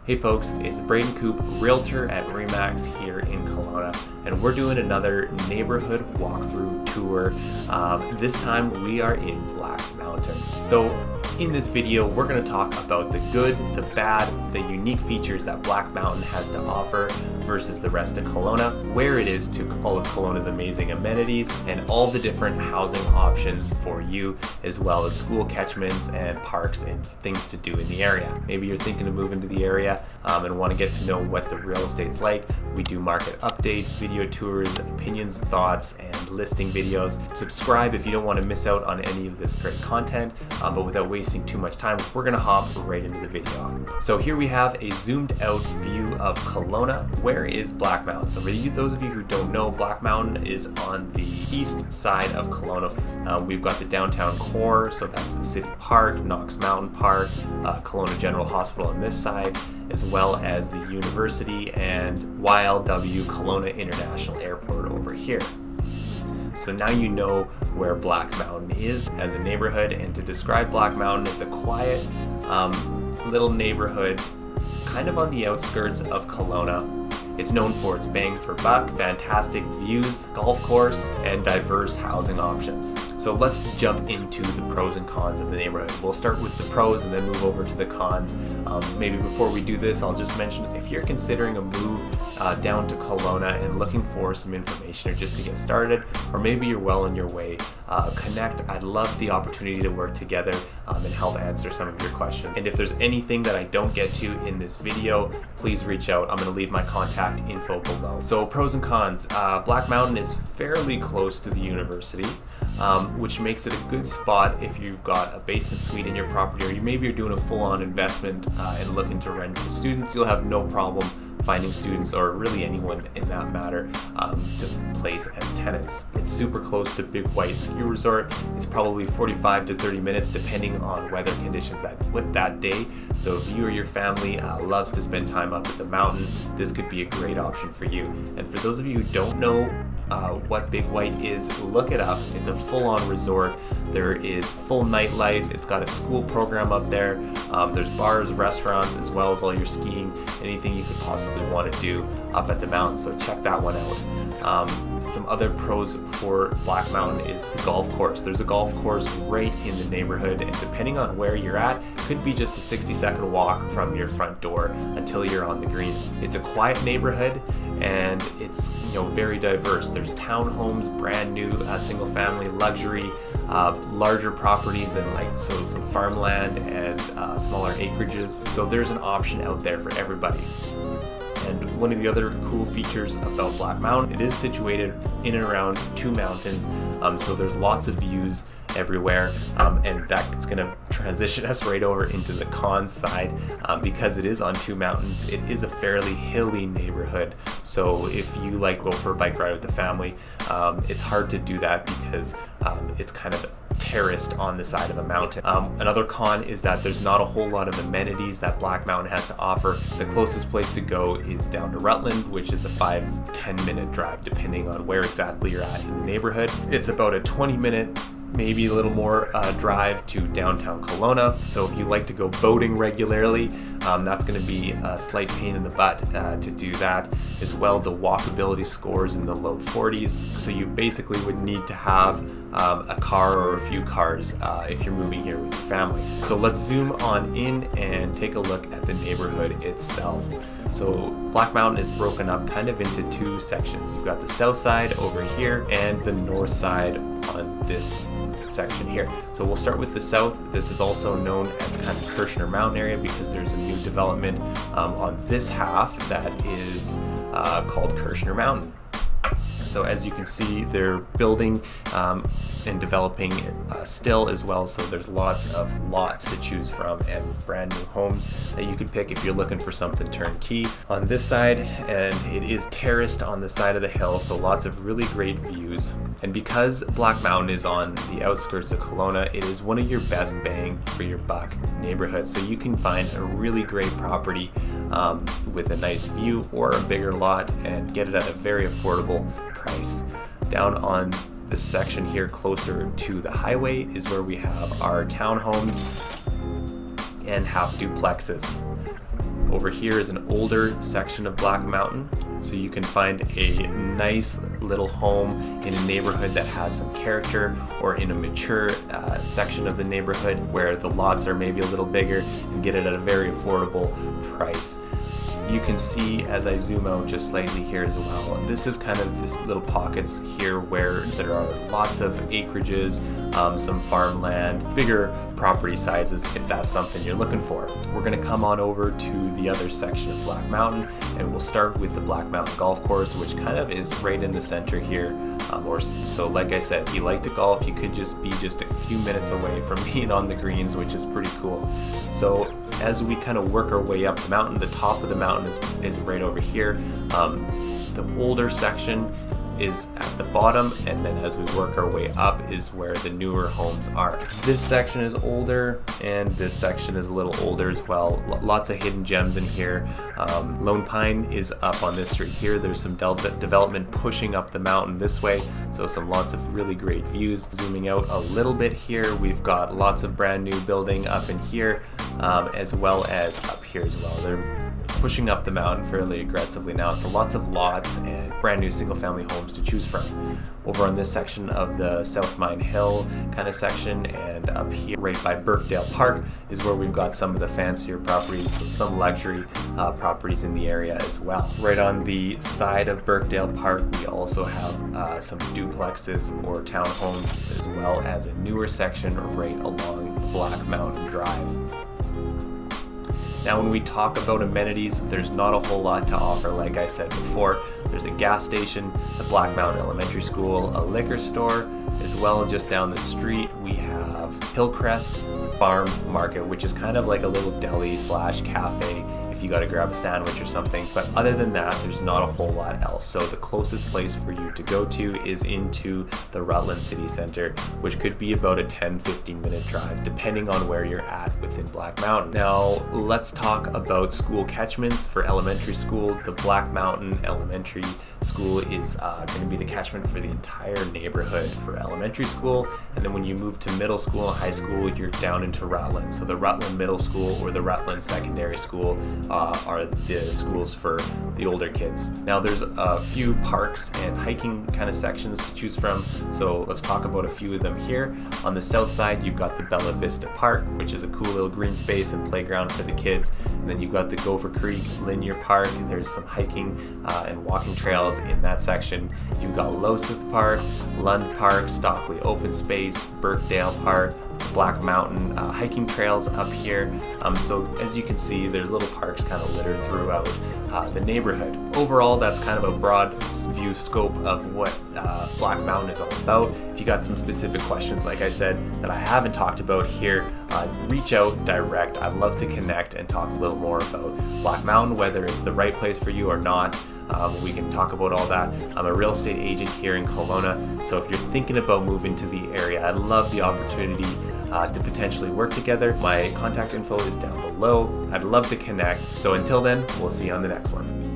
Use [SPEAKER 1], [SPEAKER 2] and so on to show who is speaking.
[SPEAKER 1] Hey folks, it's Braden Coop, Realtor at Remax here in Kelowna, and we're doing another neighborhood walkthrough tour. This time we are in Black Mountain. So in this video, we're going to talk about the good, the bad, the unique features that Black Mountain has to offer versus the rest of Kelowna, where it is to all of Kelowna's amazing amenities, and all the different housing options for you, as well as school catchments and parks and things to do in the area. Maybe you're thinking of moving to the area and want to get to know what the real estate's like. We do market updates, video tours, opinions, thoughts, and listing videos. Subscribe if you don't want to miss out on any of this great content, but without wasting too much time, we're going to hop right into the video. So here we have a zoomed out view of Kelowna. Where is Black Mountain? So for those of you who don't know, Black Mountain is on the east side of Kelowna. We've got the downtown core, so that's the city park, Knox Mountain Park, Kelowna General Hospital on this side, as well as the university and YLW Kelowna International Airport over here. So now you know where Black Mountain is as a neighborhood, and to describe Black Mountain, it's a quiet little neighborhood kind of on the outskirts of Kelowna. It's known for its bang for buck, fantastic views, golf course, and diverse housing options. So let's jump into the pros and cons of the neighborhood. We'll start with the pros and then move over to the cons. Maybe before we do this, I'll just mention if you're considering a move down to Kelowna and looking for some information or just to get started, or maybe you're well on your way, connect. I'd love the opportunity to work together and help answer some of your questions. And if there's anything that I don't get to in this video, please reach out. I'm going to leave my contact info below. So pros and cons. Black Mountain is fairly close to the university, which makes it a good spot if you've got a basement suite in your property, or maybe you're doing a full-on investment and looking to rent to students. You'll have no problem finding students, or really anyone in that matter, to place as tenants. It's super close to Big White Ski Resort. It's probably 45 to 30 minutes depending on weather conditions that day. So if you or your family loves to spend time up at the mountain, this could be a great option for you. And for those of you who don't know what Big White is, look it up. It's a full-on resort. There is full nightlife. It's got a school program up there. There's bars, restaurants, as well as all your skiing, anything you could possibly want to do up at the mountain. So check that one out. Some other pros for Black Mountain is the golf course. There's a golf course right in the neighborhood, and depending on where you're at, could be just a 60-second walk from your front door until you're on the green. It's a quiet neighborhood, and it's very diverse. There's townhomes, brand new, single-family, luxury, larger properties, and some farmland and smaller acreages. So there's an option out there for everybody. And one of the other cool features about Black Mountain, it is situated in and around two mountains, so there's lots of views everywhere, and that's going to transition us right over into the con side. Because it is on two mountains, it is a fairly hilly neighborhood, so if you go for a bike ride with the family, it's hard to do that because it's kind of terraced on the side of a mountain. Another con is that there's not a whole lot of amenities that Black Mountain has to offer. The closest place to go is down to Rutland, which is a 5-10 minute drive depending on where exactly you're at in the neighborhood. It's about a 20-minute, maybe a little more drive to downtown Kelowna. So if you like to go boating regularly, that's going to be a slight pain in the butt to do that. As well, the walkability scores in the low 40s. So you basically would need to have a car or a few cars if you're moving here with your family. So let's zoom on in and take a look at the neighborhood itself. So Black Mountain is broken up kind of into two sections. You've got the south side over here and the north side on this section here. So we'll start with the south. This is also known as kind of Kirshner Mountain area because there's a new development on this half that is called Kirshner Mountain. So as you can see, they're building and developing still as well. So there's lots of lots to choose from and brand new homes that you could pick if you're looking for something turnkey on this side. And it is terraced on the side of the hill, so lots of really great views. And because Black Mountain is on the outskirts of Kelowna, it is one of your best bang for your buck neighborhoods. So you can find a really great property with a nice view or a bigger lot and get it at a very affordable price. Down on this section here closer to the highway is where we have our townhomes and half duplexes. Over here is an older section of Black Mountain, so you can find a nice little home in a neighborhood that has some character, or in a mature section of the neighborhood where the lots are maybe a little bigger, and get it at a very affordable price. You can see as I zoom out just slightly here as well, this is kind of this little pockets here where there are lots of acreages, some farmland, bigger property sizes if that's something you're looking for. We're going to come on over to the other section of Black Mountain, and we'll start with the Black Mountain Golf Course, which kind of is right in the center here. So like I said, if you like to golf, you could just be just a few minutes away from being on the greens, which is pretty cool. So as we kind of work our way up the mountain, the top of the mountain is right over here. The older section is at the bottom, and then as we work our way up is where the newer homes are. This section is older, and this section is a little older as well. Lots of hidden gems in here. Lone Pine is up on this street here. There's some development pushing up the mountain this way, so lots of really great views. Zooming out a little bit here, we've got lots of brand new building up in here, as well as up here as well. They're pushing up the mountain fairly aggressively now, so lots of lots and brand new single family homes to choose from. Over on this section of the South Mine Hill kind of section, and up here right by Birkdale Park is where we've got some of the fancier properties, so some luxury properties in the area as well. Right on the side of Birkdale Park, we also have some duplexes or townhomes, as well as a newer section right along Black Mountain Drive. Now, when we talk about amenities, there's not a whole lot to offer. Like I said before, there's a gas station, the Black Mountain Elementary School, a liquor store, as well just down the street we have Hillcrest Farm Market, which is kind of like a little deli slash cafe if you got to grab a sandwich or something. But other than that, there's not a whole lot else. So the closest place for you to go to is into the Rutland City Center, which could be about a 10-15 minute drive depending on where you're at within Black Mountain. Now let's talk about school catchments for elementary school. The Black Mountain Elementary School is going to be the catchment for the entire neighborhood for elementary school, and then when you move to middle school and high school, you're down into Rutland. So the Rutland Middle School or the Rutland Secondary School are the schools for the older kids. Now there's a few parks and hiking kind of sections to choose from, so let's talk about a few of them here. On the south side, you've got the Bella Vista Park, which is a cool little green space and playground for the kids, and then you've got the Gopher Creek Linear Park. There's some hiking and walking trails in that section. You've got Loseth Park, Lund Park, Stockley Open Space, Birkdale Park, Black Mountain hiking trails up here. So as you can see, there's little parks kind of littered throughout the neighborhood. Overall, that's kind of a broad view scope of what Black Mountain is all about. If you got some specific questions, like I said, that I haven't talked about here, reach out direct. I'd love to connect and talk a little more about Black Mountain, whether it's the right place for you or not. We can talk about all that. I'm a real estate agent here in Kelowna, so if you're thinking about moving to the area, I'd love the opportunity to potentially work together. My contact info is down below. I'd love to connect. So until then, we'll see you on the next one.